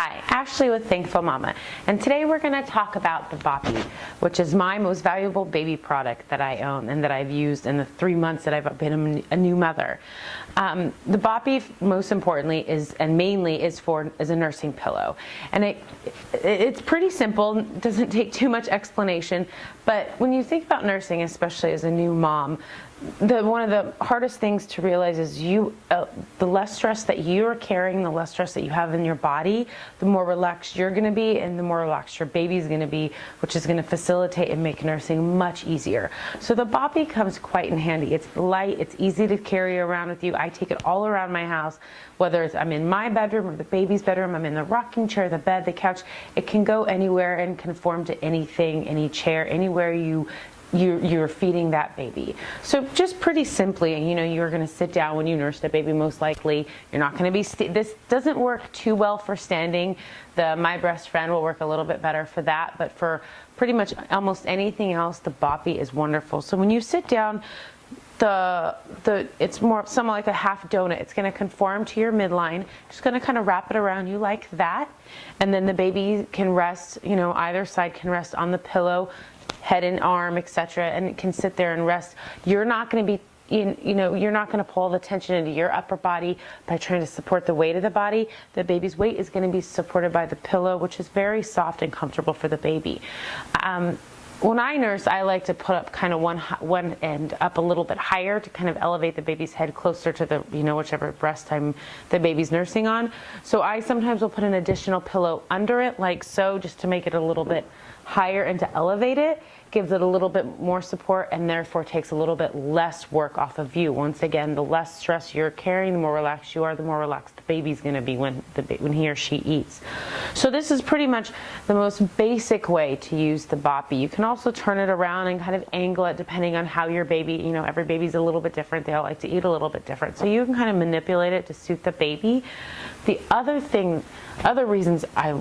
Hi, Ashley with Thankful Mama, and today we're going to talk about the Boppy, which is my most valuable baby product that I own and that I've used in the 3 months that I've been a new mother. The Boppy, most importantly, is a nursing pillow, and it's pretty simple. It doesn't take too much explanation, but when you think about nursing, especially as a new mom, one of the hardest things to realize is the less stress that you're carrying, the less stress that you have in your body, the more relaxed you're going to be and the more relaxed your baby's going to be, which is going to facilitate and make nursing much easier. So the Boppy comes quite in handy. It's light, it's easy to carry around with you. I take it all around my house, whether I'm in my bedroom or the baby's bedroom, I'm in the rocking chair, the bed, the couch. It can go anywhere and conform to anything, any chair, anywhere you're feeding that baby. So just pretty simply, you're going to sit down when you nurse the baby, most likely. You're not going to be, this doesn't work too well for standing. The My Breast Friend will work a little bit better for that, but for pretty much almost anything else, the Boppy is wonderful. So when you sit down, it's somewhat like a half donut. It's going to conform to your midline. Just going to kind of wrap it around you like that, and then the baby can rest, either side can rest on the pillow, head and arm, etc., and it can sit there and rest. You're not going to be you're not going to pull the tension into your upper body by trying to support the weight of the body. The baby's weight is going to be supported by the pillow, which is very soft and comfortable for the baby. When I nurse, I like to put up kind of one end up a little bit higher to kind of elevate the baby's head closer to the, whichever breast the baby's nursing on. So I sometimes will put an additional pillow under it, like so, just to make it a little bit higher and to elevate it. Gives it a little bit more support and therefore takes a little bit less work off of you. Once again, the less stress you're carrying, the more relaxed you are, the more relaxed the baby's going to be when he or she eats. So this is pretty much the most basic way to use the Boppy. You can also turn it around and kind of angle it depending on how your baby, every baby's a little bit different. They all like to eat a little bit different. So you can kind of manipulate it to suit the baby. The other reasons I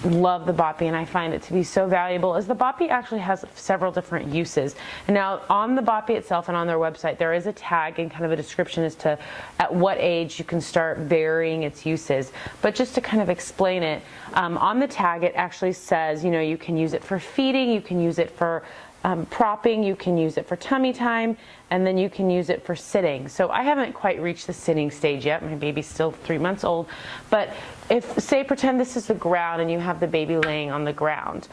love the Boppy and I find it to be so valuable is the Boppy actually has several different uses. And now on the Boppy itself and on their website, there is a tag and kind of a description as to at what age you can start varying its uses. But just to kind of explain it, on the tag it actually says, you can use it for feeding, you can use it for propping, you can use it for tummy time, and then you can use it for sitting. So I haven't quite reached the sitting stage yet. My baby's still 3 months old. But pretend this is the ground and you have the baby laying on the ground.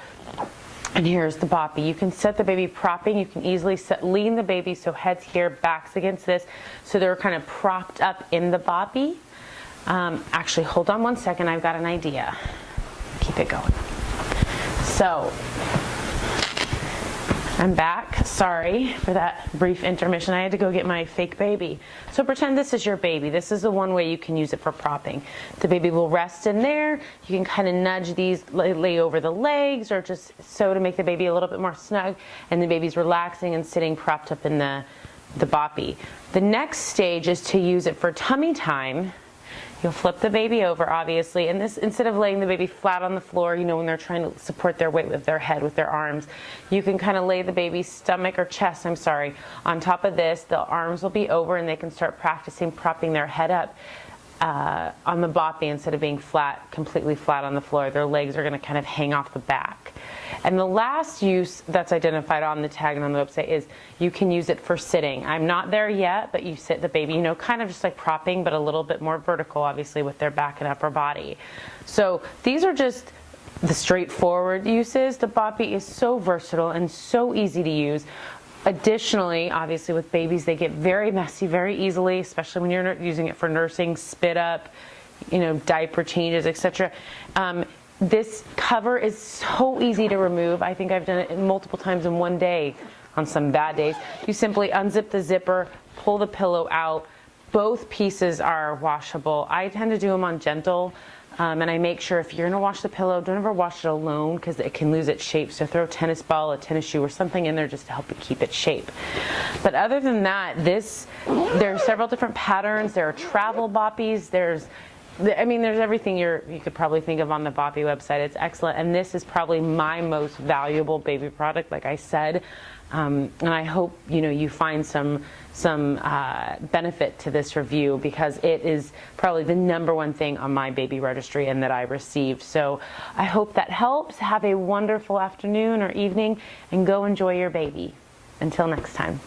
And here's the Boppy. You can set the baby propping. You can easily lean the baby so head's here, back's against this. So they're kind of propped up in the Boppy. Actually, hold on one second. I've got an idea. Keep it going. So I'm back. Sorry for that brief intermission. I had to go get my fake baby. So pretend this is your baby. This is the one way you can use it for propping. The baby will rest in there. You can kind of nudge these, lay over the legs, or just so to make the baby a little bit more snug, and the baby's relaxing and sitting propped up in the Boppy. The next stage is to use it for tummy time. You'll flip the baby over, obviously, and this, instead of laying the baby flat on the floor, when they're trying to support their weight with their head, with their arms, you can kind of lay the baby's stomach or chest, on top of this. The arms will be over and they can start practicing propping their head up on the Boppy instead of being completely flat on the floor. Their legs are going to kind of hang off the back. And the last use that's identified on the tag and on the website is you can use it for sitting. I'm not there yet, but you sit the baby, kind of just like propping, but a little bit more vertical, obviously, with their back and upper body. So these are just the straightforward uses. The Boppy is so versatile and so easy to use. Additionally, obviously, with babies, they get very messy very easily, especially when you're using it for nursing, spit up, diaper changes, etc. This cover is so easy to remove. I think I've done it multiple times in one day on some bad days. You simply unzip the zipper, pull the pillow out. Both pieces are washable. I tend to do them on gentle, and I make sure if you're going to wash the pillow, don't ever wash it alone because it can lose its shape. So throw a tennis ball, a tennis shoe, or something in there just to help it keep its shape. But other than that, there are several different patterns. There are travel Boppies. There's everything you could probably think of on the Boppy website. It's excellent, and this is probably my most valuable baby product. Like I said, And I hope you find some benefit to this review, because it is probably the #1 thing on my baby registry and that I received. So I hope that helps. Have a wonderful afternoon or evening, and go enjoy your baby. Until next time.